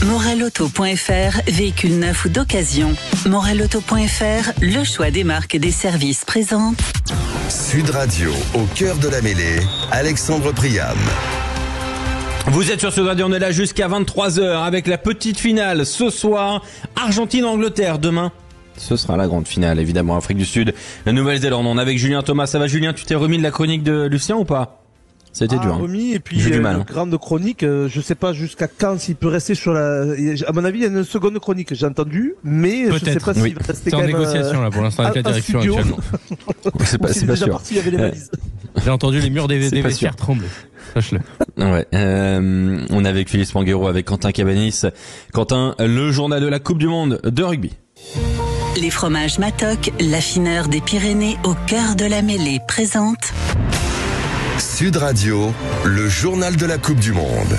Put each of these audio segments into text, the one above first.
Moralauto.fr, véhicule neuf ou d'occasion. Moralauto.fr, le choix des marques et des services présente. Sud Radio, au cœur de la mêlée, Alexandre Priam. Vous êtes sur Sud Radio, on est là jusqu'à 23h avec la petite finale ce soir. Argentine-Angleterre demain. Ce sera la grande finale, évidemment, Afrique du Sud, la Nouvelle-Zélande. On est avec Julien Thomas. Ça va, Julien? Tu t'es remis de la chronique de Lucien ou pas? C'était dur. Remis, et puis une grande chronique, je sais pas jusqu'à quand s'il peut rester sur la... À mon avis, il y a une seconde chronique, j'ai entendu, mais peut-être, je sais pas s'il va rester c'est en négociation là pour l'instant avec la direction actuellement. c'est pas sûr. Parti, il y avait les valises. J'ai entendu les murs des vestiaires trembler. Sache-le. Ouais. On est avec Philippe Spanghero, avec Quentin Cabanis. Quentin, le journal de la Coupe du Monde de rugby. Les fromages Matok, l'affineur des Pyrénées au cœur de la mêlée, présente Sud Radio, le journal de la Coupe du Monde.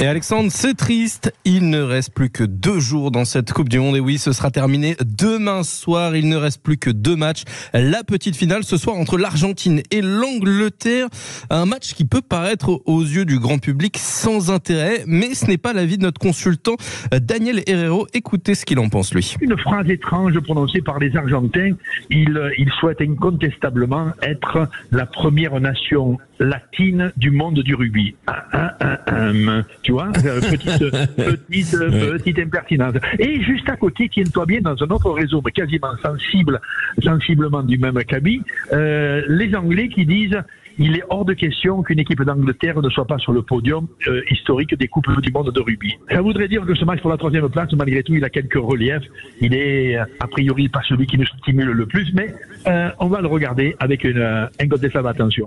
Et Alexandre, c'est triste, il ne reste plus que 2 jours dans cette Coupe du Monde. Et oui, ce sera terminé demain soir, il ne reste plus que 2 matchs. La petite finale ce soir entre l'Argentine et l'Angleterre. Un match qui peut paraître aux yeux du grand public sans intérêt, mais ce n'est pas l'avis de notre consultant Daniel Herrero. Écoutez ce qu'il en pense lui. Une phrase étrange prononcée par les Argentins. Ils souhaitent incontestablement être la première nation latine du monde du rugby. Tu vois, petite impertinence. Et juste à côté, tiens-toi bien, dans un autre réseau, mais quasiment sensiblement du même acabit, les Anglais qui disent il est hors de question qu'une équipe d'Angleterre ne soit pas sur le podium historique des Coupes du Monde de rugby. Ça voudrait dire que ce match pour la 3e place, malgré tout, il a quelques reliefs. Il est a priori pas celui qui nous stimule le plus, mais on va le regarder avec une incontestable attention.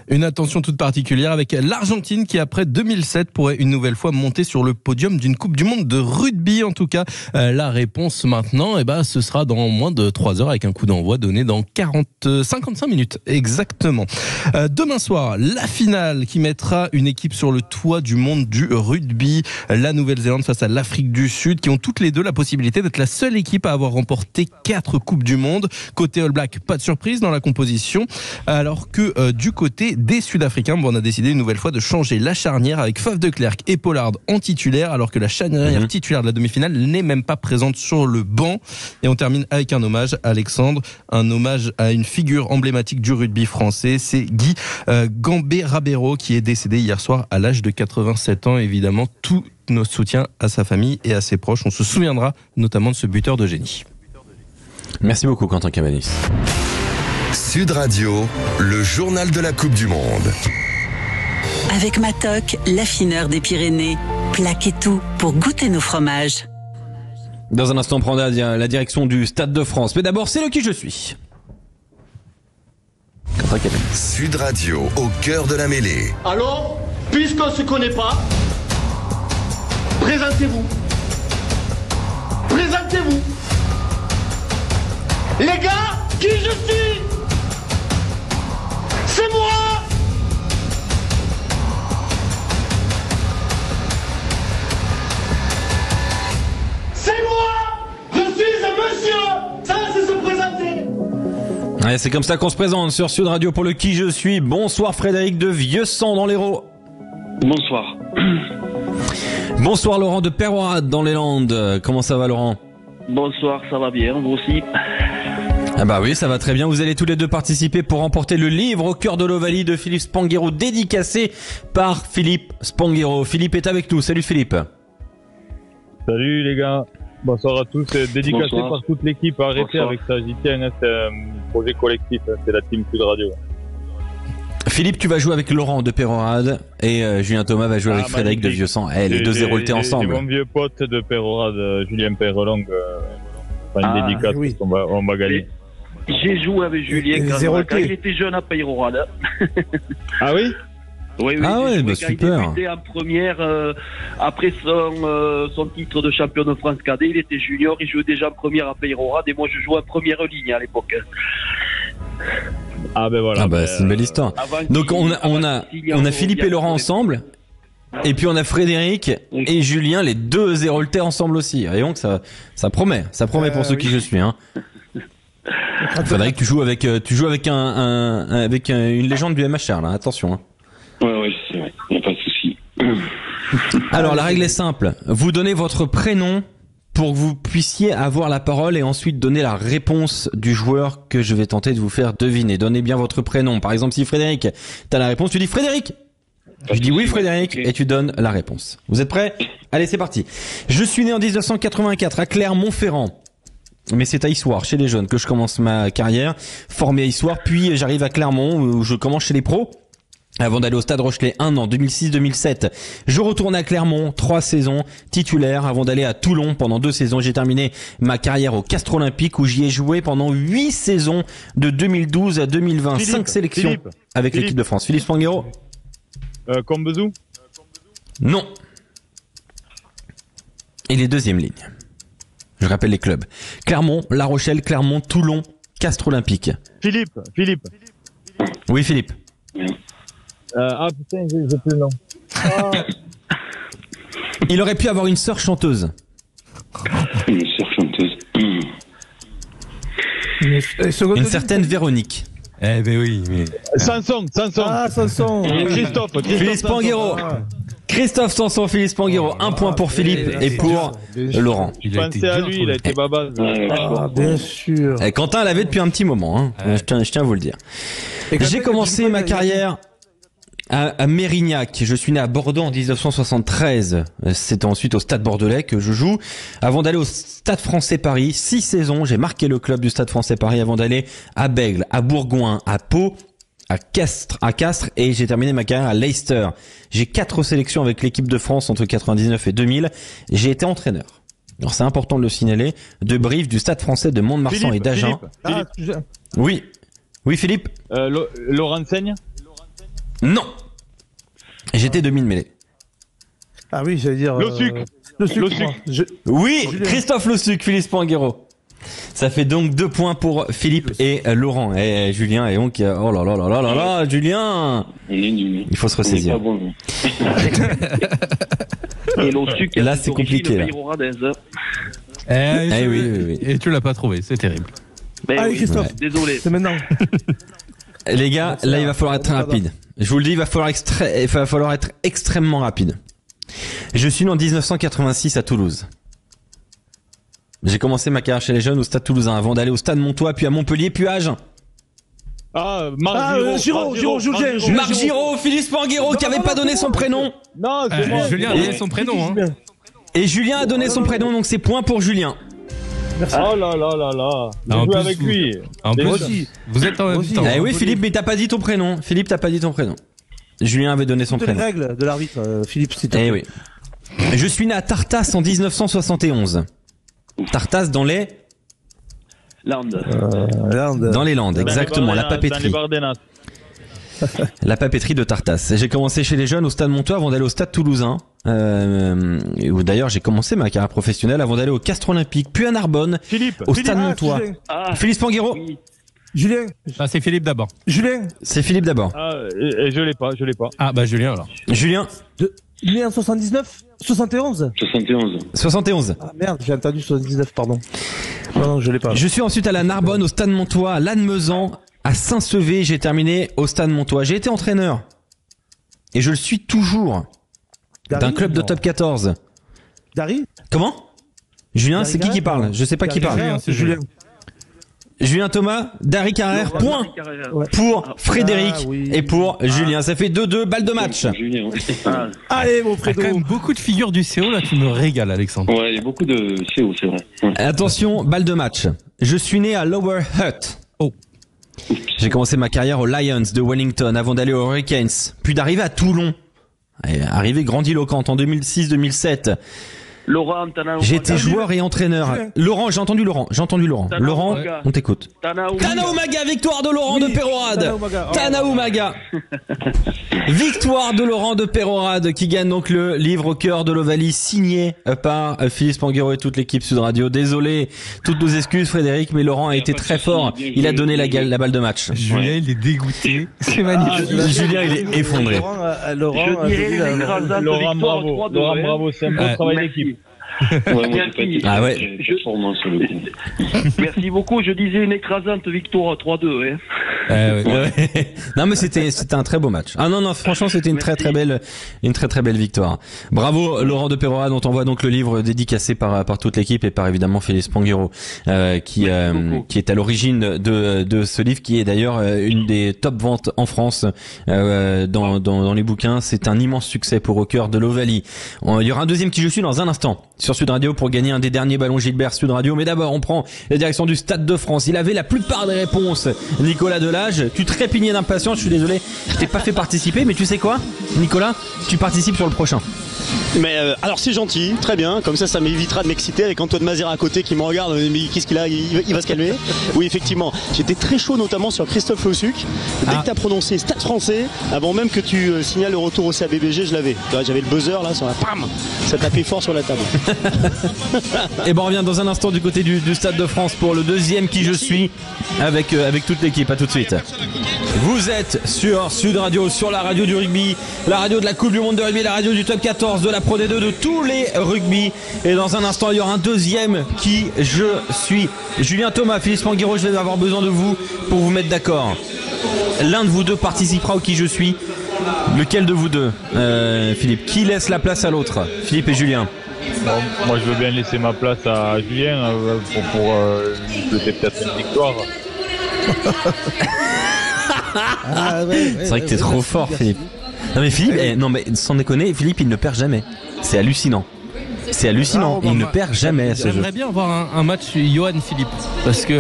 Une attention toute particulière avec l'Argentine qui, après 2007, pourrait une nouvelle fois monter sur le podium d'une Coupe du Monde de rugby. En tout cas, la réponse maintenant, ce sera dans moins de 3 heures avec un coup d'envoi donné dans 55 minutes exactement. Demain soir, la finale qui mettra une équipe sur le toit du monde du rugby. La Nouvelle-Zélande face à l'Afrique du Sud qui ont toutes les deux la possibilité d'être la seule équipe à avoir remporté 4 Coupes du Monde. Côté All Black, pas de surprise dans la composition. Alors que du côté des Sud-Africains, on a décidé une nouvelle fois de changer la charnière avec Faf de Klerk et Pollard en titulaire, alors que la charnière titulaire de la demi-finale n'est même pas présente sur le banc. Et on termine avec un hommage, Alexandre, un hommage à une figure emblématique du rugby français, c'est Guy Gambé-Rabero qui est décédé hier soir à l'âge de 87 ans. Évidemment, tout notre soutien à sa famille et à ses proches. On se souviendra notamment de ce buteur de génie. Merci beaucoup, Quentin Cabanis. Sud Radio, le journal de la Coupe du Monde. Avec Matok, l'affineur des Pyrénées. Plaquez tout pour goûter nos fromages. Dans un instant, on prendra la direction du Stade de France. Mais d'abord, c'est le qui je suis. Sud Radio, au cœur de la mêlée. Alors, puisqu'on ne se connaît pas, présentez-vous. Présentez-vous. Les gars, qui je suis? C'est moi! C'est moi! Je suis un monsieur! Ça, c'est se présenter! Ouais, c'est comme ça qu'on se présente sur Sud Radio pour le qui je suis. Bonsoir Frédéric de Vieux-Sang dans l'Hérault. Bonsoir. Bonsoir Laurent de Peyrehorade dans les Landes. Comment ça va Laurent? Bonsoir, ça va bien, vous aussi? Ah bah oui, ça va très bien. Vous allez tous les deux participer pour remporter le livre Au cœur de l'Ovalie de Philippe Spanghero, dédicacé par Philippe Spanghero. Philippe est avec nous. Salut Philippe. Salut les gars. Bonsoir à tous. Dédicacé par toute l'équipe. Arrêtez avec ça. J'y tiens. C'est un projet collectif. C'est la team Sud Radio. Philippe, tu vas jouer avec Laurent de Peyrehorade et Julien Thomas va jouer avec Frédéric de Vieux-Sang. Les deux Héroltais ensemble. C'est mon vieux pote de Peyrehorade, Julien Perrelong. Une dédicace, oui. On va gagner. J'ai joué avec Julien quand il était jeune à Peyrehorade. Ah oui? Oui, ah ouais, bah super. Il débutait en première, après son titre de champion de France cadet, il était junior, il jouait déjà en première à Peyrehorade et moi je jouais en première ligne à l'époque. Ah ben voilà. Ah bah c'est une belle histoire. Donc on a Philippe et Laurent ensemble. Et puis on a Frédéric et Julien, les deux Héroltais ensemble aussi. Et donc ça promet pour ceux qui je suis. Hein. Frédéric, tu joues avec une légende du MHR là. Attention. Hein. Ouais, c'est vrai. Y a pas de souci. Alors, la règle est simple. Vous donnez votre prénom pour que vous puissiez avoir la parole et ensuite donner la réponse du joueur que je vais tenter de vous faire deviner. Donnez bien votre prénom. Par exemple, si Frédéric, t'as la réponse, tu dis Frédéric. Je dis oui Frédéric et tu donnes la réponse. Vous êtes prêts? Allez, c'est parti. Je suis né en 1984 à Clermont-Ferrand. Mais c'est à Issoire, chez les jeunes, que je commence ma carrière. Formé à Issoire, puis j'arrive à Clermont où je commence chez les pros. Avant d'aller au Stade Rochelet, 1 an, 2006-2007. Je retourne à Clermont, 3 saisons, titulaire, avant d'aller à Toulon pendant 2 saisons. J'ai terminé ma carrière au Castres Olympique où j'y ai joué pendant 8 saisons de 2012 à 2020. 5 sélections avec l'équipe de France. Philippe Spanghero. Combezou. Non. Et les deuxièmes lignes. Je rappelle les clubs. Clermont, La Rochelle, Clermont, Toulon, Castres Olympique. Philippe. Oui, Philippe. Putain, j'ai plus le nom. Il aurait pu avoir une sœur chanteuse. Une sœur chanteuse. Une certaine Véronique. Eh ben oui, mais... Sanson. Ah, Sanson. Christophe Philippe Spanghero. Christophe Sanson, Philippe Spanghero. 1 point pour Philippe et pour Laurent. Je pensais à lui, il a été baba. Ah, bien sûr. Et Quentin l'avait depuis un petit moment, hein. Je tiens à vous le dire. J'ai commencé ma carrière à Mérignac. Je suis né à Bordeaux en 1973. C'était ensuite au Stade Bordelais que je joue. Avant d'aller au Stade Français Paris, 6 saisons, j'ai marqué le club du Stade Français Paris avant d'aller à Bègles, à Bourgoin, à Pau, à Castres et j'ai terminé ma carrière à Leicester. J'ai 4 sélections avec l'équipe de France entre 99 et 2000. J'ai été entraîneur. Alors c'est important de le signaler, de Brive, du Stade Français de Mont-de-Marsan et d'Agen. Oui. Oui, Philippe. Laurent Seigne. Non. J'étais demi-mêlée. Ah oui, j'allais dire... Le sucre. Oui, Christophe Le Suc, Philippe Spanghero. Ça fait donc 2 points pour Philippe et Laurent. Et Julien et donc... Oh là là là là là là, Julien. Il faut se ressaisir. Et Le Suc, là, c'est compliqué. Là. Oui. Et tu l'as pas trouvé, c'est terrible. Allez, Christophe, désolé. C'est maintenant. Les gars, là, il va falloir être rapide. Je vous le dis, il va falloir être extrêmement rapide. Je suis né en 1986 à Toulouse. J'ai commencé ma carrière chez les jeunes au Stade Toulousain avant d'aller au Stade Montois, puis à Montpellier, puis à Agen. Marc Giraud, Philippe Spanghero qui avait pas donné son prénom. Non, c'est moi. Julien a donné son prénom. Hein. Et Julien a donné son prénom, donc c'est point pour Julien. Merci. Oh là là là là. J'ai joué avec lui. En plus aussi. Vous êtes en même temps. Eh oui, Philippe, mais t'as pas dit ton prénom. Julien avait donné son prénom. Les règles de l'arbitre, Philippe, s'il te plaît. Eh oui. Je suis né à Tartas en 1971. Tartas dans les Landes. Dans les Landes, exactement. La papeterie. La papeterie de Tartas. J'ai commencé chez les jeunes au Stade Montois avant d'aller au Stade Toulousain. Où d'ailleurs j'ai commencé ma carrière professionnelle avant d'aller au Castres Olympique, puis à Narbonne, au Stade Montois. Philippe Spanghero. Oui. Julien. Ah, c'est Philippe d'abord. Julien. C'est Philippe d'abord. Et je l'ai pas. Ah bah Julien alors. Julien. Il est en 79 71 71. Ah merde, j'ai entendu 79, pardon. Non, je l'ai pas. Je suis ensuite à la Narbonne, au Stade Montois, à Lannemezan, à Saint-Sevé. J'ai terminé au Stade Montois. J'ai été entraîneur. Et je le suis toujours. D'un club de top 14. Dari. Comment? Julien, c'est qui parle? Je sais pas qui parle. C'est Julien. Julien Thomas, Dari Carrère, point pour Frédéric et pour Julien. Ça fait 2-2, balle de match. Allez, mon Il y a Fredo. quand même beaucoup de figures du CO là, tu me régales, Alexandre. Ouais, il y a beaucoup de CO, c'est vrai. Ouais. Attention, balle de match. Je suis né à Lower Hutt. Oh. J'ai commencé ma carrière aux Lions de Wellington avant d'aller aux Hurricanes, puis d'arriver à Toulon. Et arrivé grandiloquente en 2006-2007. Laurent, j'ai été joueur et entraîneur. Laurent, j'ai entendu Laurent. Laurent, on t'écoute. Tanaumaga, victoire de Laurent de Pérorade. Tanaumaga. Victoire de Laurent de Pérorade qui gagne donc le livre au cœur de l'Ovalie signé par Philippe Spanghero et toute l'équipe Sud Radio. Désolé, toutes nos excuses Frédéric, mais Laurent a été très fort. Il a donné la balle de match. Julien, il est dégoûté. C'est magnifique. Julien, il est effondré. Laurent, bravo. C'est un beau travail d'équipe. Ouais, moi, j'ai pas été Ah ouais. très performant sur le coup. Merci beaucoup. Je disais une écrasante victoire 3-2. Hein. Ouais. Non mais c'était un très beau match. Ah non franchement c'était une très très belle victoire. Bravo Laurent de Perroa, dont on voit donc le livre dédicacé par toute l'équipe et par évidemment Félix Spanghero qui est à l'origine de ce livre, qui est d'ailleurs une des top ventes en France dans les bouquins. C'est un immense succès pour Au cœur de l'Ovalie. Il y aura un deuxième Qui je suis dans un instant sur Sud Radio pour gagner un des derniers ballons Gilbert Sud Radio. Mais d'abord on prend la direction du Stade de France. Il avait la plupart des réponses, Nicolas Delage. Tu trépignais d'impatience, je suis désolé, je t'ai pas fait participer, mais tu sais quoi, Nicolas, tu participes sur le prochain. Mais alors c'est gentil, très bien, comme ça m'évitera de m'exciter avec Antoine Mazera à côté qui me regarde, mais qu'est-ce qu'il a, il va se calmer. Oui effectivement, j'étais très chaud notamment sur Christophe Lossuc. Dès que tu as prononcé Stade Français, avant même que tu signales le retour au CABBG, je l'avais. J'avais le buzzer là, sur la pam, ça tapait fort sur la table. Et bon, on revient dans un instant du côté du Stade de France pour le deuxième Qui je suis avec toute l'équipe. À tout de suite. Vous êtes sur Sud Radio, sur la radio du rugby, la radio de la Coupe du Monde de rugby, la radio du Top 14, de la Pro D2, de tous les rugby. Et dans un instant, il y aura un deuxième Qui je suis. Julien Thomas, Philippe Spanghero, je vais avoir besoin de vous pour vous mettre d'accord. L'un de vous deux participera au Qui je suis. Lequel de vous deux, Philippe? Qui laisse la place à l'autre? Philippe et Julien. Bon, moi je veux bien laisser ma place à Julien pour lui souhaiter peut-être une victoire. C'est vrai que t'es trop fort, Philippe. Non mais Philippe, non mais sans déconner, Philippe il ne perd jamais. C'est hallucinant. C'est hallucinant, il ne perd jamais à ce jeu. J'aimerais bien voir un match Johan Philippe, parce que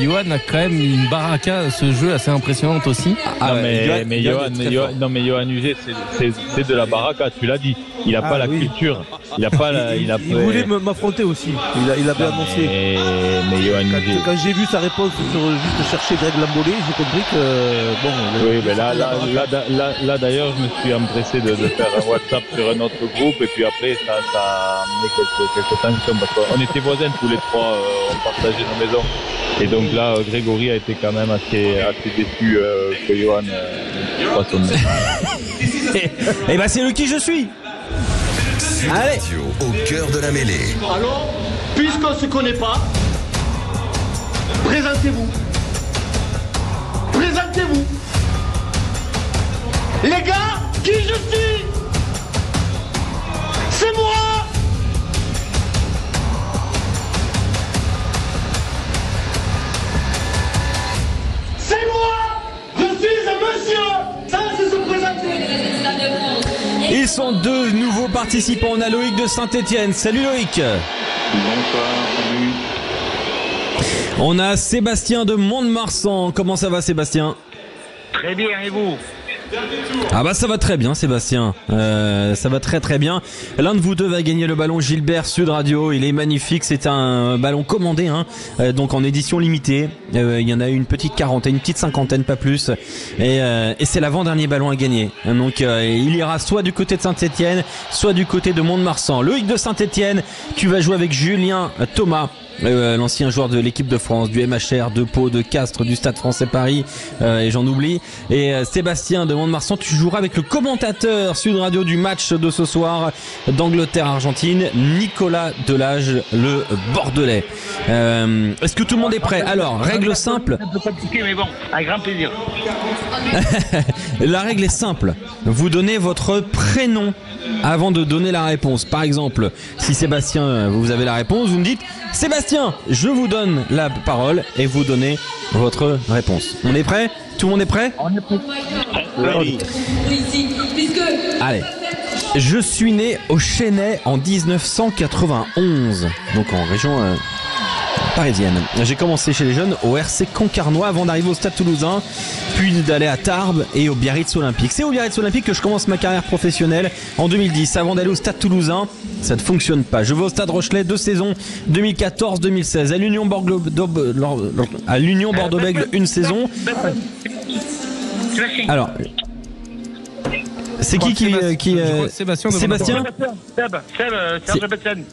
Johan a quand même une baraka à ce jeu assez impressionnante aussi. Mais Johan Huget, c'est de la baraka, tu l'as dit. Il n'a pas la culture. Il voulait m'affronter aussi. Il avait annoncé. Mais Johan Huget. Quand j'ai vu sa réponse sur juste chercher Greg Lambolé, j'ai compris que bon. Oui, mais là d'ailleurs, je me suis empressé de faire un WhatsApp sur un autre groupe, et puis après ça a amené quelques tensions parce qu'on était voisins tous les trois, on partageait nos maisons. Et donc là, Grégory a été quand même assez déçu que Johan fasse son nez. Et bah c'est le Qui je suis. Allez, au cœur de la mêlée. Alors, puisqu'on se connaît pas, présentez-vous. Présentez-vous. Les gars, qui je suis? C'est moi. C'est moi. Je suis un monsieur. Ça, c'est se présenter. ils sont deux nouveaux participants. On a Loïc de Saint-Etienne. Salut Loïc. Bonsoir, salut. On a Sébastien de Mont-de-Marsan. Comment ça va Sébastien? Très bien, et vous? Ah bah ça va très bien Sébastien, ça va très très bien. L'un de vous deux va gagner le ballon Gilbert Sud Radio. Il est magnifique, c'est un ballon commandé donc en édition limitée. Il y en a une petite quarantaine, une petite cinquantaine, pas plus. Et c'est l'avant-dernier ballon à gagner. Donc il ira soit du côté de Saint-Etienne, soit du côté de Mont-de-Marsan. Loïc de Saint-Etienne, tu vas jouer avec Julien Thomas. L'ancien joueur de l'équipe de France, du MHR, de Pau, de Castres, du Stade Français Paris, et j'en oublie. Et Sébastien de Mont-de-Marsan, tu joueras avec le commentateur Sud Radio du match de ce soir d'Angleterre-Argentine, Nicolas Delage, le Bordelais. Est-ce que tout le monde est prêt? Alors, règle simple. Un peu compliqué, mais bon, avec grand plaisir. La règle est simple. Vous donnez votre prénom avant de donner la réponse. Par exemple, si Sébastien, vous avez la réponse, vous me dites Sébastien, je vous donne la parole et vous donnez votre réponse. On est prêt? Tout le monde est prêt? On est prêt. Oui. Allez. Je suis né au Chesnay en 1991, donc en région parisienne. J'ai commencé chez les jeunes au RC Concarnois avant d'arriver au Stade Toulousain, puis d'aller à Tarbes et au Biarritz Olympique. C'est au Biarritz Olympique que je commence ma carrière professionnelle en 2010. Avant d'aller au Stade Toulousain, ça ne fonctionne pas. Je vais au Stade Rochelet 2 saisons, 2014-2016. À l'Union Bordeaux-Bègles une saison. Alors, c'est qui Sébastien. Serge Betsen.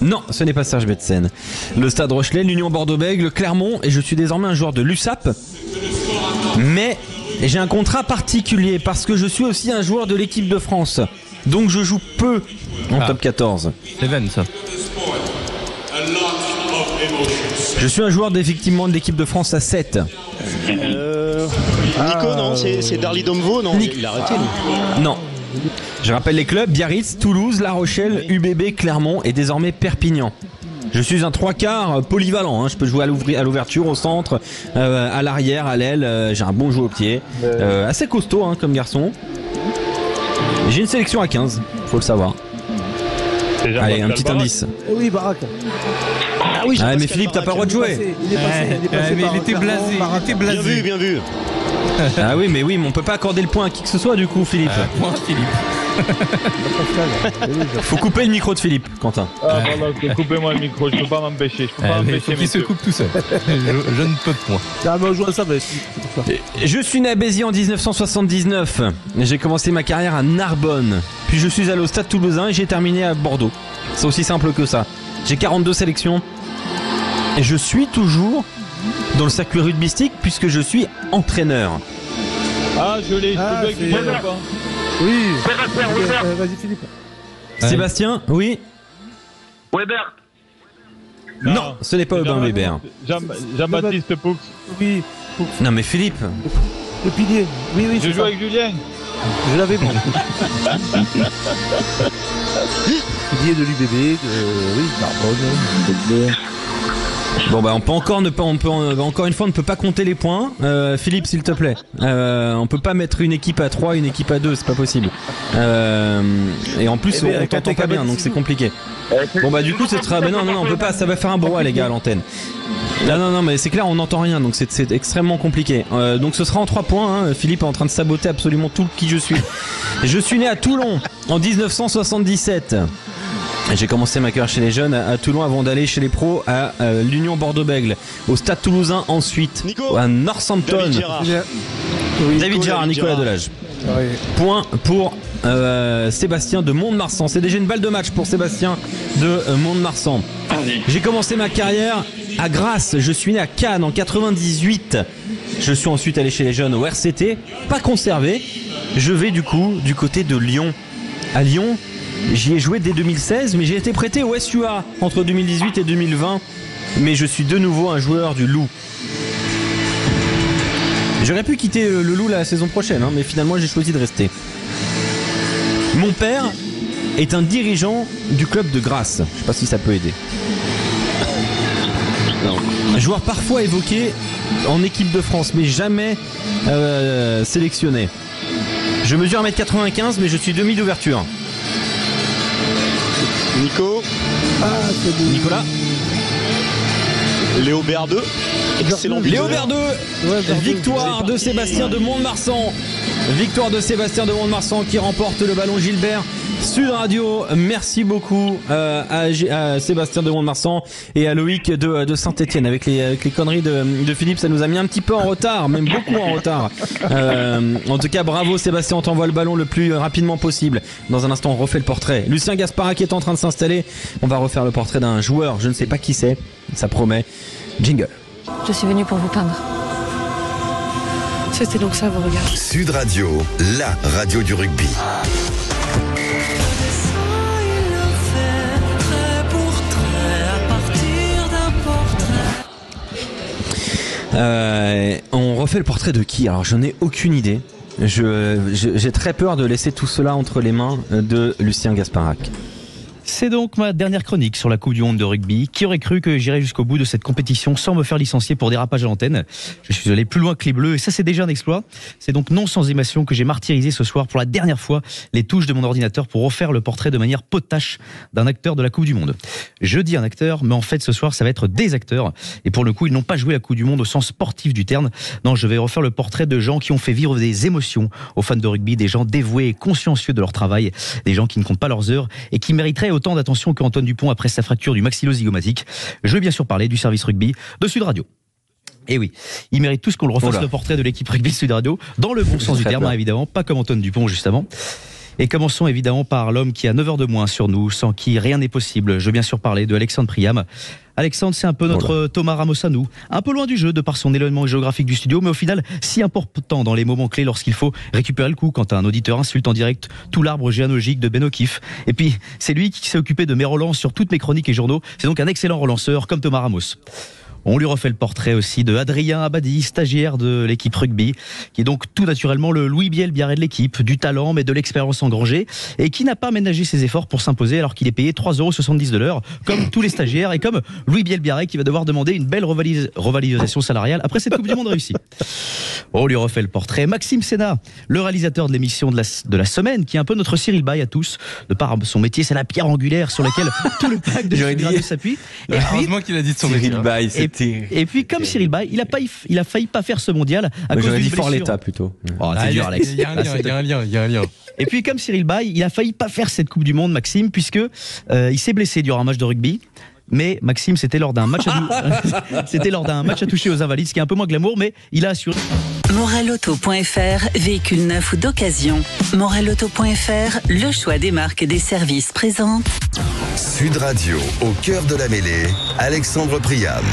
Non, ce n'est pas Serge Betsen. Le Stade Rochelet, l'Union Bordeaux-Bègles, Clermont, et je suis désormais un joueur de l'USAP. Mais j'ai un contrat particulier parce que je suis aussi un joueur de l'équipe de France. Donc je joue peu en top 14. C'est vaine ça. Je suis un joueur effectivement de l'équipe de France à 7. Nico, non, c'est Darly Domvo, non, il a arrêté. Lui. Non. Je rappelle les clubs, Biarritz, Toulouse, La Rochelle, UBB, Clermont et désormais Perpignan. Je suis un 3/4 polyvalent, hein. Je peux jouer à l'ouverture, au centre, à l'arrière, à l'aile, j'ai un bon jeu au pied, assez costaud hein, comme garçon. J'ai une sélection à 15, faut le savoir. Allez, un petit indice. Oui, Barak. Ah oui, mais Philippe, t'as pas le droit de jouer. Il est passé mais il était blasé. Bien vu. Ah oui, mais on peut pas accorder le point à qui que ce soit du coup, Philippe. Point Philippe. Faut couper le micro de Philippe, Quentin. Ah voilà, coupez-moi le micro, je peux pas m'empêcher. Il faut qu'il se coupe tout seul. Je ne peux point. Ah, mais on joue ensemble. Je suis né à Béziers en 1979. J'ai commencé ma carrière à Narbonne. Puis je suis allé au Stade Toulousain et j'ai terminé à Bordeaux. C'est aussi simple que ça. J'ai 42 sélections. Et je suis toujours dans le circuit rugbystique puisque je suis entraîneur. Ah, je l'ai, je peux pas écouter ou pas? Oui. Vas-y, Philippe. Sébastien, oui. Weber. Non, ce n'est pas Aubin Weber. Jean-Baptiste Poux. Oui. Non mais Philippe. Le pilier. Oui, Je joue avec Julien. Je l'avais bon. Pilier de l'UBB, Narbonne. Bon bah on peut encore encore une fois on ne peut pas compter les points. Philippe s'il te plaît. On peut pas mettre une équipe à 3, une équipe à 2, c'est pas possible. Et en plus on t'entend pas bien donc c'est compliqué. Bon bah du coup c'est très... non on peut pas, ça va faire un brouhaha les gars à l'antenne. Non mais c'est clair on n'entend rien donc c'est extrêmement compliqué. Donc ce sera en 3 points hein. Philippe est en train de saboter absolument tout qui je suis. Je suis né à Toulon en 1977. J'ai commencé ma carrière chez les jeunes à Toulon avant d'aller chez les pros à l'Union Bordeaux-Bègles, au Stade Toulousain ensuite, à Northampton. David Gérard, Nicolas Delage. Oui. Point pour Sébastien de Mont-de-Marsan. C'est déjà une balle de match pour Sébastien de Mont-de-Marsan. J'ai commencé ma carrière à Grasse. Je suis né à Cannes en 98. Je suis ensuite allé chez les jeunes au RCT, pas conservé. Je vais du coup du côté de Lyon. À Lyon, j'y ai joué dès 2016, mais j'ai été prêté au SUA entre 2018 et 2020. Mais je suis de nouveau un joueur du Loup. J'aurais pu quitter le Loup la saison prochaine, hein, mais finalement j'ai choisi de rester. Mon père est un dirigeant du club de Grasse. Je sais pas si ça peut aider. Un joueur parfois évoqué en équipe de France, mais jamais sélectionné. Je mesure 1m95, mais je suis demi d'ouverture. Nico. Nicolas. Léo Berdeux. Excellent. Léo Berdeux. Victoire de Sébastien de Mont-de-Marsan. Victoire de Sébastien de Mont-de-Marsan qui remporte le ballon Gilbert. Sud Radio, merci beaucoup à Sébastien de Mont-de-Marsan et à Loïc de Saint-Etienne. Avec les conneries de Philippe, ça nous a mis un petit peu en retard, même beaucoup en retard. En tout cas, bravo Sébastien, on t'envoie le ballon le plus rapidement possible. Dans un instant, on refait le portrait. Lucien Gasparac est en train de s'installer. On va refaire le portrait d'un joueur, je ne sais pas qui c'est, ça promet. Jingle. Je suis venu pour vous peindre. C'était donc ça vos regards. Sud Radio, la radio du rugby. On refait le portrait de qui? Alors je n'ai aucune idée. J'ai très peur de laisser tout cela entre les mains de Lucien Gasparac. C'est donc ma dernière chronique sur la Coupe du Monde de rugby. Qui aurait cru que j'irais jusqu'au bout de cette compétition sans me faire licencier pour dérapage à l'antenne? Je suis allé plus loin que les Bleus et ça c'est déjà un exploit. C'est donc non sans émotion que j'ai martyrisé ce soir pour la dernière fois les touches de mon ordinateur pour refaire le portrait de manière potache d'un acteur de la Coupe du Monde. Je dis un acteur, mais en fait ce soir ça va être des acteurs. Et pour le coup ils n'ont pas joué la Coupe du Monde au sens sportif du terme. Non, je vais refaire le portrait de gens qui ont fait vivre des émotions aux fans de rugby, des gens dévoués et consciencieux de leur travail, des gens qui ne comptent pas leurs heures et qui mériteraient autant d'attention que Antoine Dupont après sa fracture du maxillo-zygomatique. Je veux bien sûr parler du service rugby de Sud Radio. Et oui, il mérite tous qu'on le refasse le portrait de l'équipe rugby Sud Radio, dans le bon sens du terme, évidemment, pas comme Antoine Dupont juste avant. Et commençons évidemment par l'homme qui a 9 heures de moins sur nous, sans qui rien n'est possible. Je veux bien sûr parler de Alexandre Priam. Alexandre, c'est un peu notre Thomas Ramos à nous. Un peu loin du jeu de par son éloignement géographique du studio, mais au final, si important dans les moments clés lorsqu'il faut récupérer le coup quand un auditeur insulte en direct tout l'arbre généalogique de Ben O'Keefe. Et puis, c'est lui qui s'est occupé de mes relances sur toutes mes chroniques et journaux. C'est donc un excellent relanceur comme Thomas Ramos. On lui refait le portrait aussi de Adrien Abadi, stagiaire de l'équipe rugby, qui est donc tout naturellement le Louis Biel-Biarré de l'équipe, du talent mais de l'expérience engrangée, et qui n'a pas ménagé ses efforts pour s'imposer alors qu'il est payé 3,70 € de l'heure, comme tous les stagiaires, et comme Louis Biel-Biarré qui va devoir demander une belle revalorisation salariale après cette Coupe du Monde réussie. On lui refait le portrait. Maxime Sénat, le réalisateur de l'émission de la semaine, qui est un peu notre Cyril Bay à tous, de par son métier, c'est la pierre angulaire sur laquelle tout le pack de Cyril Bay s'appuie. Heureusement qu'il a dit de son métier. Et puis, comme Cyril Bay, il a failli pas faire ce mondial à cause d'une blessure. Fort l'État plutôt. Oh, c'est dur, Alex. Il y a un lien. Et puis, comme Cyril Bay, il a failli pas faire cette Coupe du Monde, Maxime, puisque il s'est blessé durant un match de rugby. Mais Maxime, c'était lors d'un match à toucher aux Invalides, ce qui est un peu moins glamour, mais il a assuré. Moralauto.fr, véhicule neuf ou d'occasion. Moralauto.fr, le choix des marques et des services présente. Sud Radio, au cœur de la mêlée, Alexandre Priam.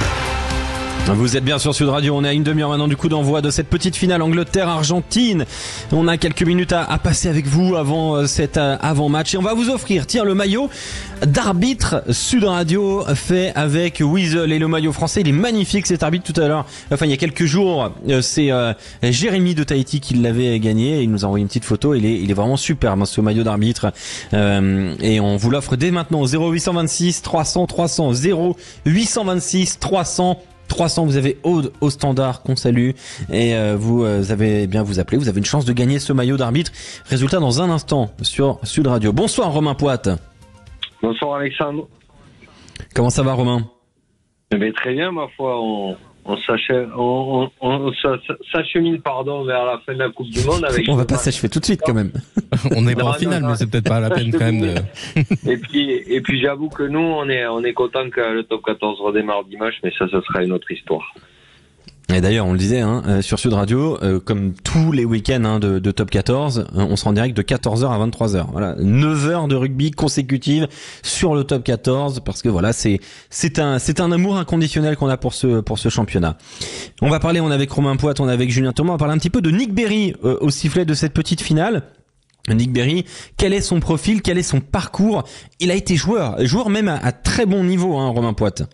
Vous êtes bien sur Sud Radio, on est à une demi-heure maintenant du coup d'envoi de cette petite finale Angleterre-Argentine. On a quelques minutes à passer avec vous avant cet avant-match et on va vous offrir, tiens, le maillot d'arbitre Sud Radio fait avec Weasel. Et le maillot français, il est magnifique cet arbitre tout à l'heure. Enfin, il y a quelques jours, c'est Jérémy de Tahiti qui l'avait gagné. Il nous a envoyé une petite photo, il est vraiment superbe ce maillot d'arbitre. Et on vous l'offre dès maintenant au 0826 300 300 0826 300 300, vous avez Aude au standard qu'on salue et vous avez bien vous appeler, vous avez une chance de gagner ce maillot d'arbitre. Résultat dans un instant sur Sud Radio. Bonsoir Romain Poite. Bonsoir Alexandre. Comment ça va Romain? Eh bien, très bien ma foi, on s'achemine vers la fin de la Coupe du Monde. On va pas s'achever tout de suite quand même. On est pas en finale, mais c'est peut-être pas la peine quand même de... et puis j'avoue que nous, on est content que le top 14 redémarre dimanche, mais ça sera une autre histoire. Et d'ailleurs, on le disait sur Sud Radio, comme tous les week-ends de Top 14, on sera en direct de 14h à 23h. Voilà, 9 heures de rugby consécutives sur le Top 14 parce que voilà, c'est un amour inconditionnel qu'on a pour ce championnat. On va parler, on est avec Romain Poite, on est avec Julien Thomas, on va parler un petit peu de Nick Berry au sifflet de cette petite finale. Nick Berry, quel est son profil, quel est son parcours? Il a été joueur même à très bon niveau, Romain Poite.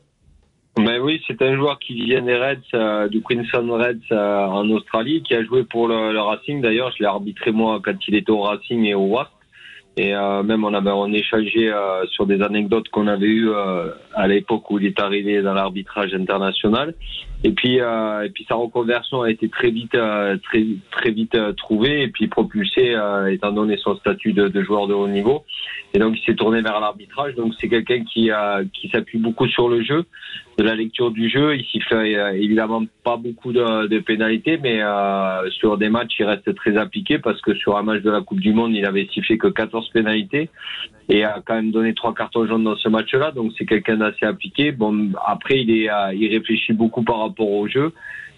Ben oui, c'est un joueur qui vient des Reds, du Queensland Reds en Australie, qui a joué pour le Racing. D'ailleurs, je l'ai arbitré moi quand il était au Racing et au Wasp. Et même on échangeait sur des anecdotes qu'on avait eues à l'époque où il est arrivé dans l'arbitrage international. Et puis sa reconversion a été très vite trouvée et puis propulsée étant donné son statut de joueur de haut niveau. Et donc il s'est tourné vers l'arbitrage. Donc c'est quelqu'un qui s'appuie beaucoup sur le jeu, de la lecture du jeu. Il siffle évidemment pas beaucoup de pénalités, mais sur des matchs il reste très appliqué parce que sur un match de la Coupe du Monde il avait sifflé que 14 pénalités et a quand même donné 3 cartons jaunes dans ce match-là. Donc c'est quelqu'un d'assez appliqué. Bon, après il réfléchit beaucoup par rapport au jeu.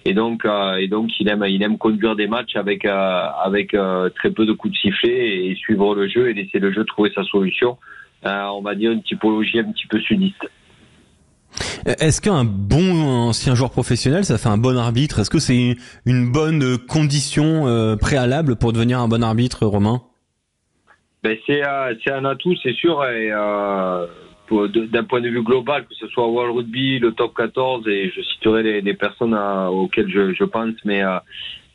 Et donc il aime conduire des matchs avec très peu de coups de sifflet et suivre le jeu et laisser le jeu trouver sa solution. On va dire une typologie un petit peu sudiste. Est-ce qu'un bon ancien joueur professionnel, ça fait un bon arbitre? Est-ce que c'est une bonne condition préalable pour devenir un bon arbitre, Romain? Ben c'est un atout, c'est sûr. Et d'un point de vue global, que ce soit World Rugby, le Top 14, et je citerai les personnes auxquelles je pense, mais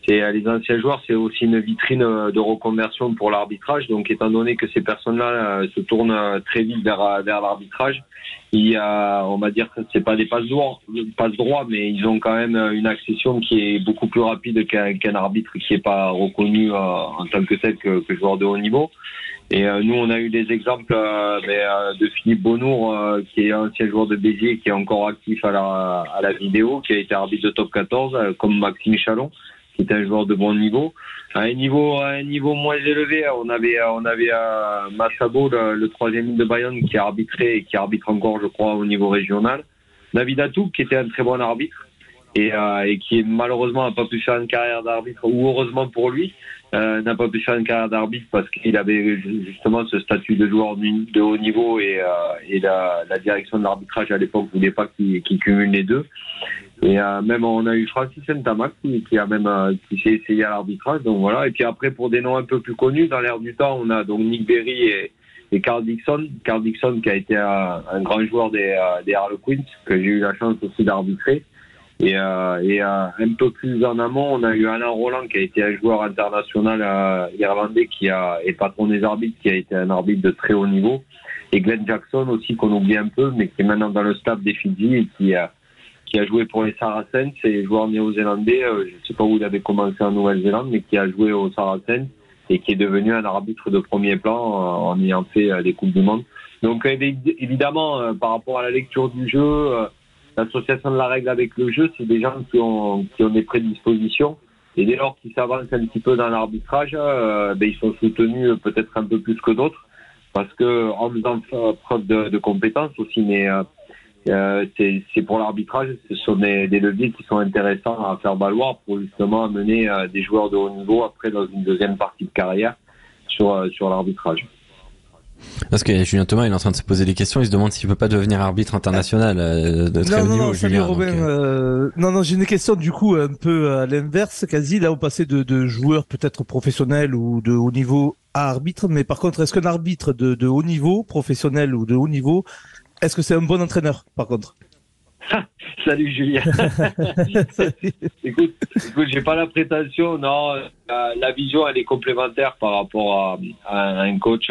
c'est les anciens joueurs, c'est aussi une vitrine de reconversion pour l'arbitrage. Donc, étant donné que ces personnes-là se tournent très vite vers l'arbitrage, on va dire que c'est pas des passe droits, mais ils ont quand même une accession qui est beaucoup plus rapide qu'un arbitre qui est pas reconnu en tant que tel que joueur de haut niveau. Et nous, on a eu des exemples de Philippe Bonnour, qui est ancien joueur de Béziers, qui est encore actif à la vidéo, qui a été arbitre de Top 14, comme Maxime Chalon, qui est un joueur de bon niveau. À un niveau moins élevé, on avait Massabo, le troisième ligne de Bayonne, qui a arbitré et qui arbitre encore, je crois, au niveau régional. David Atou, qui était un très bon arbitre et qui malheureusement n'a pas pu faire une carrière d'arbitre, ou heureusement pour lui. n'a pas pu faire une carrière d'arbitre parce qu'il avait justement ce statut de joueur de haut niveau et la direction de l'arbitrage à l'époque voulait pas qu'il cumule les deux. Et même on a eu Francis Ntamak qui s'est essayé à l'arbitrage, donc voilà. Et puis après, pour des noms un peu plus connus dans l'air du temps, on a donc Nick Berry et Carl Dixon. Carl Dixon qui a été un grand joueur des Harlequins que j'ai eu la chance aussi d'arbitrer. Et un peu plus en amont, on a eu Alain Roland qui a été un joueur international irlandais et patron des arbitres, qui a été un arbitre de très haut niveau. Et Glenn Jackson aussi qu'on oublie un peu, mais qui est maintenant dans le staff des Fidji et qui a joué pour les Saracens, c'est joueur néo-zélandais, je ne sais pas où il avait commencé en Nouvelle-Zélande, mais qui a joué aux Saracens et qui est devenu un arbitre de premier plan en ayant fait des Coupes du Monde. Donc évidemment, par rapport à la lecture du jeu, l'association de la règle avec le jeu, c'est des gens qui ont des prédispositions. Et dès lors qu'ils s'avancent un petit peu dans l'arbitrage, ils sont soutenus peut-être un peu plus que d'autres, parce que en faisant preuve de compétences aussi, mais c'est pour l'arbitrage, ce sont des leviers qui sont intéressants à faire valoir pour justement amener des joueurs de haut niveau après dans une deuxième partie de carrière sur l'arbitrage. Parce que Julien Thomas, il est en train de se poser des questions, il se demande s'il peut pas devenir arbitre international de très haut niveau. Non, salut Robin. Non, j'ai une question du coup un peu à l'inverse, quasi. Là, on passait de joueurs peut-être professionnels ou de haut niveau à arbitre, mais par contre, est-ce qu'un arbitre de haut niveau, professionnel ou de haut niveau, est-ce que c'est un bon entraîneur, par contre? Salut Julien. Écoute, j'ai pas la prétention, non. La vision, elle est complémentaire par rapport à un coach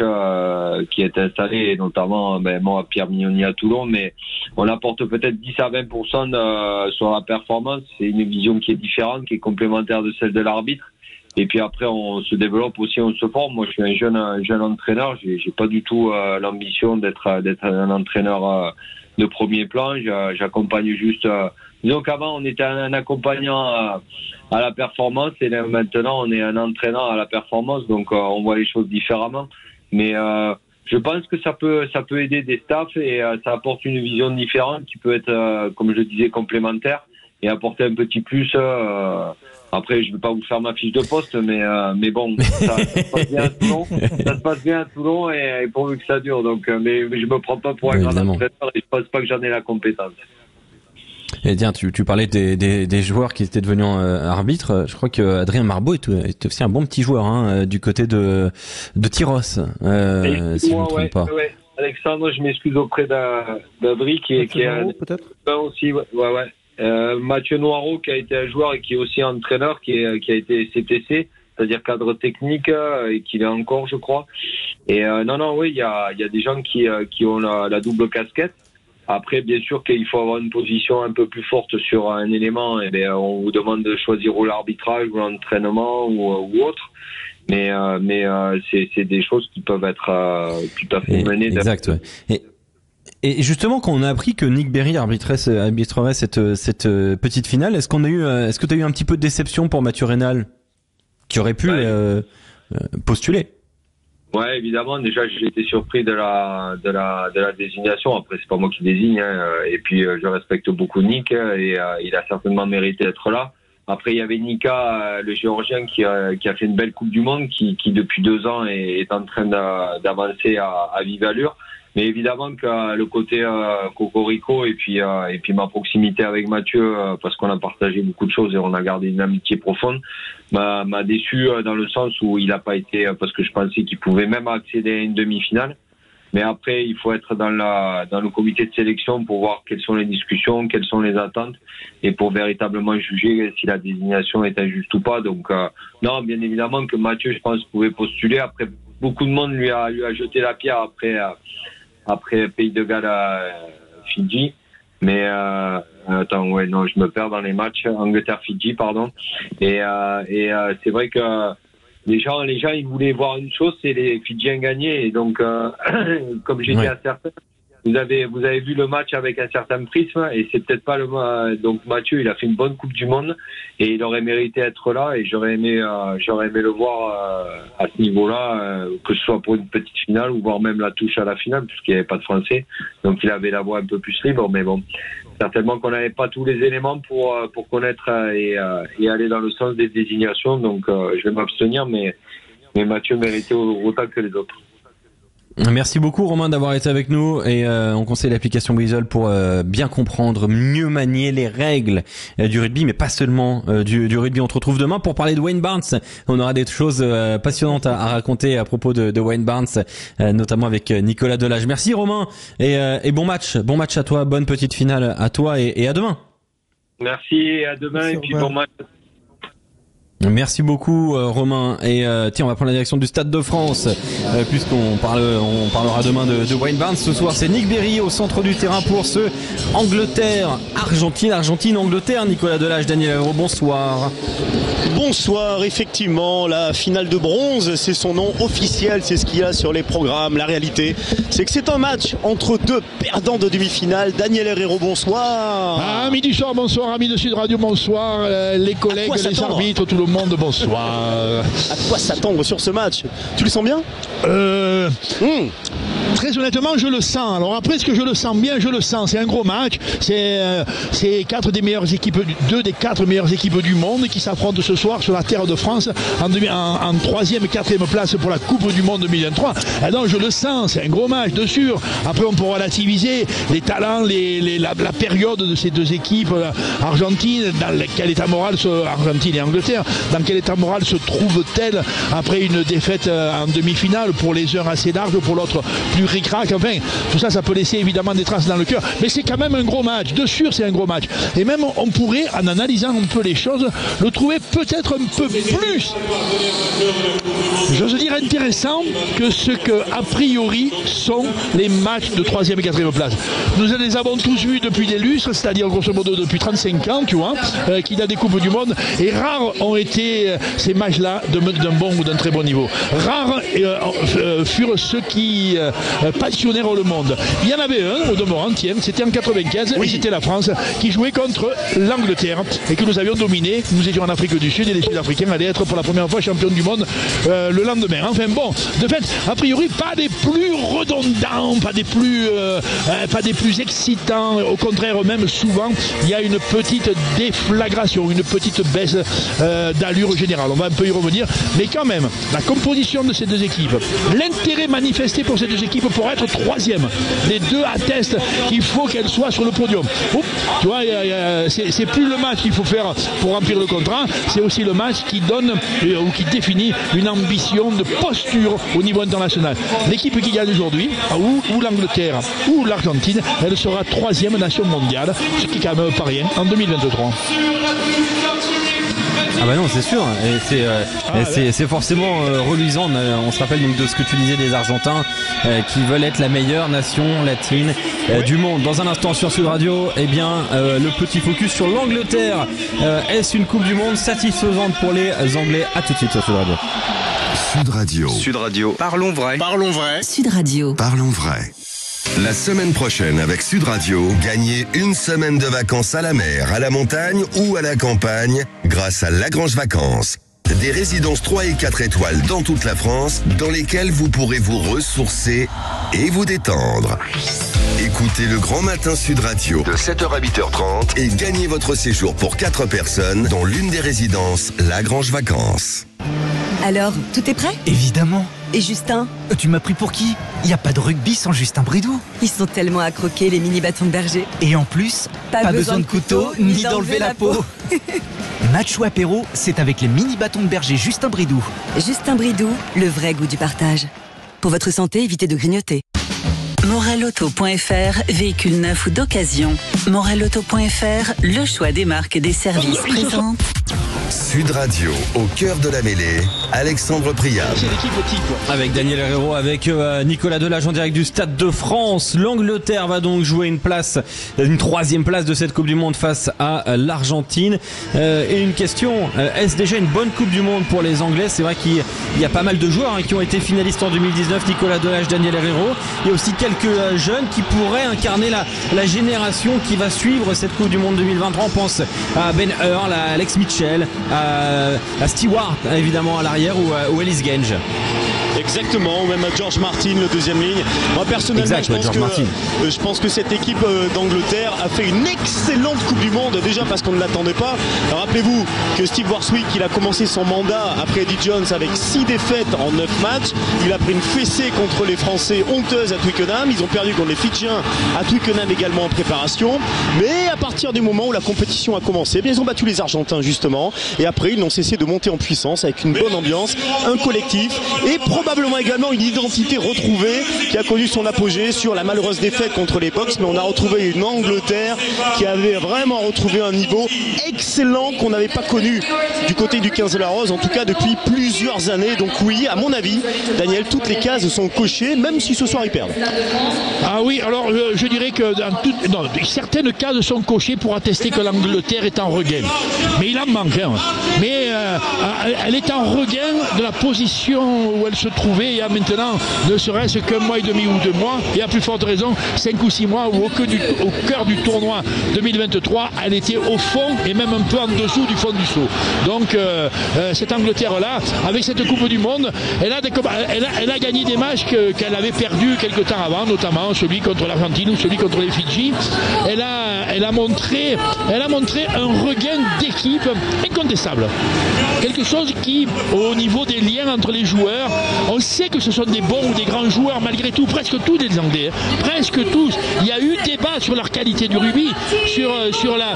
qui est installé, notamment moi, Pierre Mignoni à Toulon, mais on apporte peut-être 10 à 20% sur la performance. C'est une vision qui est différente, qui est complémentaire de celle de l'arbitre. Et puis après, on se développe aussi, on se forme. Moi, je suis un jeune entraîneur. J'ai pas du tout l'ambition d'être un entraîneur de premier plan. J'accompagne juste. Disons qu'avant, on était un accompagnant à la performance, et là, maintenant, on est un entraîneur à la performance. Donc, on voit les choses différemment. Mais je pense que ça peut aider des staffs, et ça apporte une vision différente qui peut être, comme je disais, complémentaire et apporter un petit plus. Après, je ne vais pas vous faire ma fiche de poste, mais bon, ça se passe bien à Toulon. Ça se passe bien à Toulon, et pourvu que ça dure. Donc, mais je me prends pas pour un grand entraîneur, et je pense pas que j'en ai la compétence. Et tiens, tu parlais des joueurs qui étaient devenus arbitres. Je crois que Adrien Marbeau est aussi un bon petit joueur du côté de Tyros, si je ne me trompe pas. Ouais. Alexandre, je m'excuse auprès d'Adri qui est peut-être aussi. Ouais. Mathieu Noireau, qui a été un joueur et qui est aussi entraîneur, qui a été CTC, c'est-à-dire cadre technique, et qu'il est encore, je crois. Et oui, il y a des gens qui ont la double casquette. Après, bien sûr qu'il faut avoir une position un peu plus forte sur un élément. Et bien, on vous demande de choisir ou l'arbitrage ou l'entraînement ou autre. Mais c'est des choses qui peuvent être tout à fait menées. Exact. Ouais. Et justement, quand on a appris que Nick Berry arbitrerait cette petite finale, est-ce que tu as eu un petit peu de déception pour Mathieu Rénal, qui aurait pu postuler? Ouais, évidemment. Déjà, j'ai été surpris de la désignation. Après, c'est pas moi qui désigne, et puis je respecte beaucoup Nick, et il a certainement mérité d'être là. Après, il y avait Nika, le Géorgien, qui a fait une belle Coupe du Monde, qui depuis 2 ans est en train d'avancer à vive allure. Mais évidemment que le côté cocorico et puis ma proximité avec Mathieu, parce qu'on a partagé beaucoup de choses et on a gardé une amitié profonde, m'a déçu dans le sens où il n'a pas été, parce que je pensais qu'il pouvait même accéder à une demi-finale. Mais après, il faut être dans le comité de sélection pour voir quelles sont les discussions, quelles sont les attentes, et pour véritablement juger si la désignation est injuste ou pas. Donc non, bien évidemment que Mathieu, je pense, pouvait postuler. Après, beaucoup de monde lui a jeté la pierre après Pays de Galles Fidji. Mais je me perds dans les matchs. Angleterre-Fidji, pardon. Et c'est vrai que les gens, ils voulaient voir une chose, c'est les Fidjiens gagner. Et donc, comme j'ai dit à certains, vous avez vu le match avec un certain prisme et c'est peut-être pas donc Mathieu, il a fait une bonne Coupe du Monde et il aurait mérité d'être là et j'aurais aimé le voir à ce niveau-là, que ce soit pour une petite finale ou voire même la touche à la finale puisqu'il n'y avait pas de Français, donc il avait la voie un peu plus libre, mais bon, certainement qu'on n'avait pas tous les éléments pour connaître et aller dans le sens des désignations, donc je vais m'abstenir, mais Mathieu méritait autant que les autres. Merci beaucoup Romain d'avoir été avec nous et on conseille l'application Weasel pour bien comprendre, mieux manier les règles du rugby, mais pas seulement du rugby. On te retrouve demain pour parler de Wayne Barnes. On aura des choses passionnantes à raconter à propos de Wayne Barnes, notamment avec Nicolas Delage. Merci Romain et bon match à toi, bonne petite finale à toi et à demain. Merci, à demain. Merci, et puis bon match. Merci beaucoup Romain et tiens, on va prendre la direction du Stade de France puisqu'on parlera demain de Wayne Barnes. Ce soir c'est Nick Berry au centre du terrain pour ce Argentine-Angleterre. Nicolas Delage, Daniel Hérault, bonsoir. Bonsoir, effectivement, la finale de bronze, c'est son nom officiel, c'est ce qu'il y a sur les programmes. La réalité, c'est que c'est un match entre deux perdants de demi-finale. Daniel Hérault, bonsoir. Amis du soir, bonsoir, amis de Sud Radio, bonsoir, les collègues, les arbitres, tout le monde, bonsoir. À quoi s'attendre sur ce match? Tu le sens bien? Très honnêtement, je le sens. Alors après, est-ce que je le sens bien? Je le sens. C'est un gros match. C'est deux des quatre meilleures équipes du monde qui s'affrontent ce soir sur la terre de France en 3e et 4e place pour la Coupe du Monde 2023. Et donc je le sens. C'est un gros match, de sûr. Après, on peut relativiser les talents, la période de ces deux équipes argentines. Dans quel état moral Argentine et Angleterre. Dans quel état moral se trouve-t-elle après une défaite en demi-finale, pour les uns assez large, pour l'autre plus ric-rac. Enfin, tout ça, ça peut laisser évidemment des traces dans le cœur, mais c'est quand même un gros match. De sûr, c'est un gros match. Et même, on pourrait, en analysant un peu les choses, le trouver peut-être un peu plus, j'ose dire, intéressant que ce que, a priori, sont les matchs de 3e et 4e place. Nous les avons tous vus depuis des lustres, c'est-à-dire grosso modo depuis 35 ans, tu vois, qu'il y a des Coupes du Monde, et rares ont été ces matchs-là d'un bon ou d'un très bon niveau. Rares furent ceux qui passionnèrent le monde. Il y en avait un, au demeurant, c'était en 95, et c'était la France qui jouait contre l'Angleterre, et que nous avions dominé. Nous étions en Afrique du Sud, et les Sud-Africains allaient être pour la première fois champions du monde le lendemain. Enfin bon, de fait, a priori, pas des plus redondants, pas des plus excitants. Au contraire, même souvent, il y a une petite déflagration, une petite baisse d'allure générale. On va un peu y revenir, mais quand même, la composition de ces deux équipes, l'intérêt manifesté pour ces deux équipes pour être 3e, les deux attestent qu'il faut qu'elles soient sur le podium. Tu vois, c'est plus le match qu'il faut faire pour remplir le contrat, c'est aussi le match qui donne ou qui définit une ambition de posture au niveau international. L'équipe qui gagne aujourd'hui, ou l'Angleterre ou l'Argentine, elle sera 3e nation mondiale, ce qui est quand même pas rien en 2023. Ah bah non, c'est sûr, et c'est forcément reluisant. On se rappelle donc de ce que tu disais des Argentins qui veulent être la meilleure nation latine du monde. Dans un instant sur Sud Radio, eh bien le petit focus sur l'Angleterre. Est-ce une Coupe du Monde satisfaisante pour les Anglais? À tout de suite sur Sud Radio. Sud Radio. Sud Radio. Parlons vrai. Parlons vrai. Sud Radio. Parlons vrai. La semaine prochaine avec Sud Radio, gagnez une semaine de vacances à la mer, à la montagne ou à la campagne grâce à Lagrange Vacances. Des résidences 3 et 4 étoiles dans toute la France dans lesquelles vous pourrez vous ressourcer et vous détendre. Écoutez le Grand Matin Sud Radio de 7h à 8h30 et gagnez votre séjour pour 4 personnes dans l'une des résidences Lagrange Vacances. Alors, tout est prêt? Évidemment. Et Justin? Tu m'as pris pour qui? Il n'y a pas de rugby sans Justin Bridou. Ils sont tellement à croquer, les mini bâtons de berger. Et en plus, pas besoin de couteau ni d'enlever la peau. Match ou apéro, c'est avec les mini bâtons de berger Justin Bridou. Justin Bridou, le vrai goût du partage. Pour votre santé, évitez de grignoter. Morelauto.fr, véhicule neuf ou d'occasion. Morelauto.fr, le choix des marques et des services présents. Sud Radio, au cœur de la mêlée, Alexandre Priam. C'est l'équipe type. Avec Daniel Herrero, avec Nicolas Delage en direct du Stade de France. L'Angleterre va donc jouer une 3e place de cette Coupe du Monde face à l'Argentine. Et une question, est-ce déjà une bonne Coupe du Monde pour les Anglais? C'est vrai qu'il y a pas mal de joueurs qui ont été finalistes en 2019, Nicolas Delage, Daniel Herrero. Il y a aussi quelques jeunes qui pourraient incarner la génération qui va suivre cette Coupe du Monde 2023. On pense à Ben Earl, à Alex Mitchell, à Stewart évidemment à l'arrière ou Ellis Genge. Exactement, ou même à George Martin, le deuxième ligne. Moi personnellement, je pense que cette équipe d'Angleterre a fait une excellente Coupe du Monde, déjà parce qu'on ne l'attendait pas. Rappelez-vous que Steve Warswick, il a commencé son mandat après Eddie Jones avec 6 défaites en 9 matchs. Il a pris une fessée contre les Français honteuse à Twickenham. Ils ont perdu contre les Fidjiens à Twickenham également en préparation. Mais à partir du moment où la compétition a commencé, ils ont battu les Argentins justement. Et après, ils n'ont cessé de monter en puissance avec une bonne ambiance, un collectif et probablement également une identité retrouvée qui a connu son apogée sur la malheureuse défaite contre les Box, mais on a retrouvé une Angleterre qui avait vraiment retrouvé un niveau excellent qu'on n'avait pas connu du côté du 15 de la Rose, en tout cas depuis plusieurs années. Donc oui, à mon avis, Daniel, toutes les cases sont cochées, même si ce soir ils perdent. Ah oui, alors je dirais que certaines cases sont cochées pour attester que l'Angleterre est en regain. Mais il en manque. Mais elle est en regain de la position où elle se trouvait il y a maintenant ne serait-ce qu'un mois et demi ou 2 mois, et à plus forte raison 5 ou 6 mois, où au cœur du tournoi 2023 elle était au fond et même un peu en dessous du fond du seau. Donc cette Angleterre-là, avec cette Coupe du Monde, elle a gagné des matchs qu'elle avait perdus quelque temps avant, notamment celui contre l'Argentine ou celui contre les Fidji. Elle a montré un regain d'équipe incontestable. Quelque chose qui, au niveau des liens entre les joueurs, on sait que ce sont des bons ou des grands joueurs, malgré tout, presque tous des Anglais, presque tous. Il y a eu débat sur leur qualité du rugby, sur la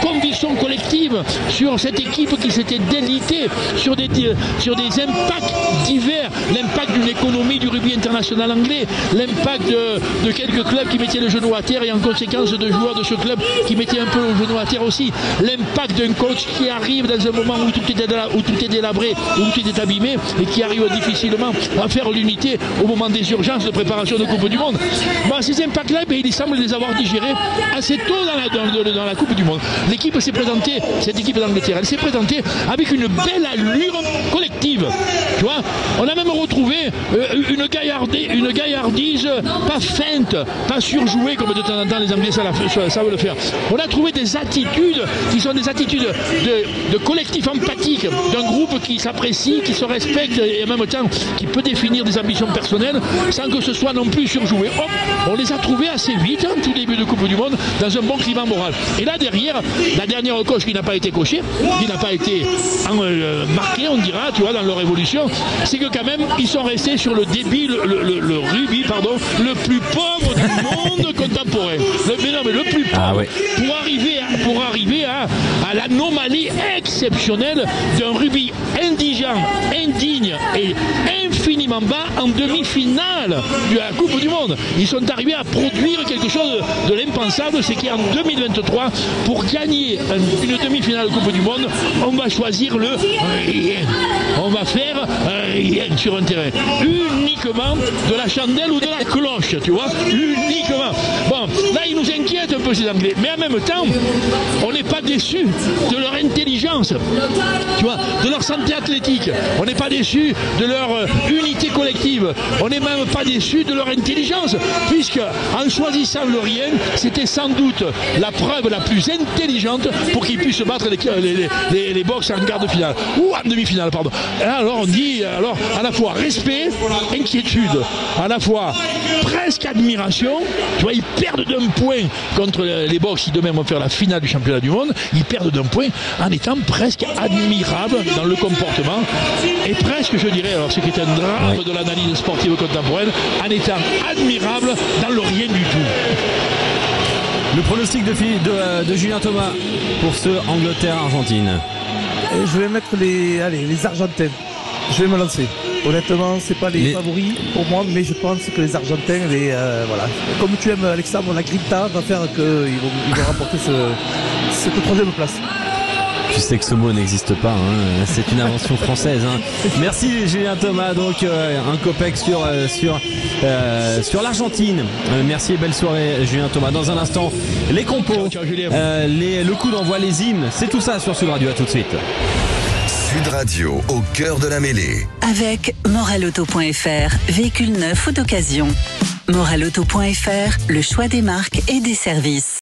conviction collective, sur cette équipe qui s'était délitée, sur des impacts divers, l'impact d'une économie du rugby international anglais, l'impact de quelques clubs qui mettaient le genou à terre et en conséquence de joueurs de ce club qui mettaient un peu le genou à terre aussi, l'impact d'un coach qui arrive dans un moment où tout est délabré, où tout est abîmé et qui arrive difficilement à faire l'unité au moment des urgences de préparation de Coupe du Monde. Ces impacts-là, il semble les avoir digérés assez tôt dans la Coupe du Monde. L'équipe s'est présentée, cette équipe d'Angleterre, elle s'est présentée avec une belle allure collective. Tu vois, on a même retrouvé une gaillardise pas feinte, pas surjouée comme de temps en temps les Anglais savent le faire. On a trouvé des attitudes qui sont des attitudes de collectif empathique, d'un groupe qui s'apprécie, qui se respecte et en même temps qui peut définir des ambitions personnelles sans que ce soit non plus surjoué. On les a trouvés assez vite, tout début de Coupe du Monde, dans un bon climat moral. Et là derrière, la dernière coche qui n'a pas été cochée, qui n'a pas été marquée, on dira, tu vois, dans leur évolution, c'est que quand même, ils sont restés sur le débit, le rugby, pardon, le plus pauvre du monde contemporain. Le plus pauvre. Ah ouais. Pour arriver à l'anomalie exceptionnelle d'un rugby indigent, indigne et infiniment bas en demi-finale de la Coupe du Monde. Ils sont arrivés à produire quelque chose de l'impensable, c'est qu'en 2023, pour gagner une demi-finale de Coupe du Monde, on va choisir le rien. On va faire rien sur un terrain. Uniquement de la chandelle ou de la cloche, tu vois. Uniquement. Bon, là, ils nous inquiètent un peu ces Anglais. Mais en même temps, on n'est pas déçus de leur intelligence, tu vois, de leur santé athlétique. On n'est pas déçus de leur unité collective. On n'est même pas déçus de leur intelligence, puisque en choisissant le rien, c'était sans doute la preuve la plus intelligente pour qu'ils puissent battre les Box en quart de finale ou en demi-finale, pardon. Et alors on dit à la fois respect, inquiétude, à la fois presque admiration. Tu vois, ils perdent d'un point contre les Box qui demain vont faire la finale du championnat du monde. Ils perdent d'un point en étant presque admirables dans le comportement et presque, je dirais, alors ce qui est un drame de l'analyse sportive contemporaine, en étant admirables dans le rien du tout. Le pronostic de Julien Thomas pour ce Angleterre-Argentine. Je vais mettre les Argentins. Je vais me lancer. Honnêtement, c'est pas les favoris pour moi, mais je pense que les Argentins, voilà. Comme tu aimes Alexandre, la grinta va faire qu'ils vont remporter cette 3e place. Tu sais que ce mot n'existe pas, hein. C'est une invention française. Hein. Merci Julien Thomas, donc un copec sur l'Argentine. Merci et belle soirée Julien Thomas. Dans un instant, les compos, le coup d'envoi, les hymnes, c'est tout ça sur Sud Radio. À tout de suite. Sud Radio, au cœur de la mêlée. Avec Moralauto.fr, véhicule neuf ou d'occasion. Moralauto.fr, le choix des marques et des services.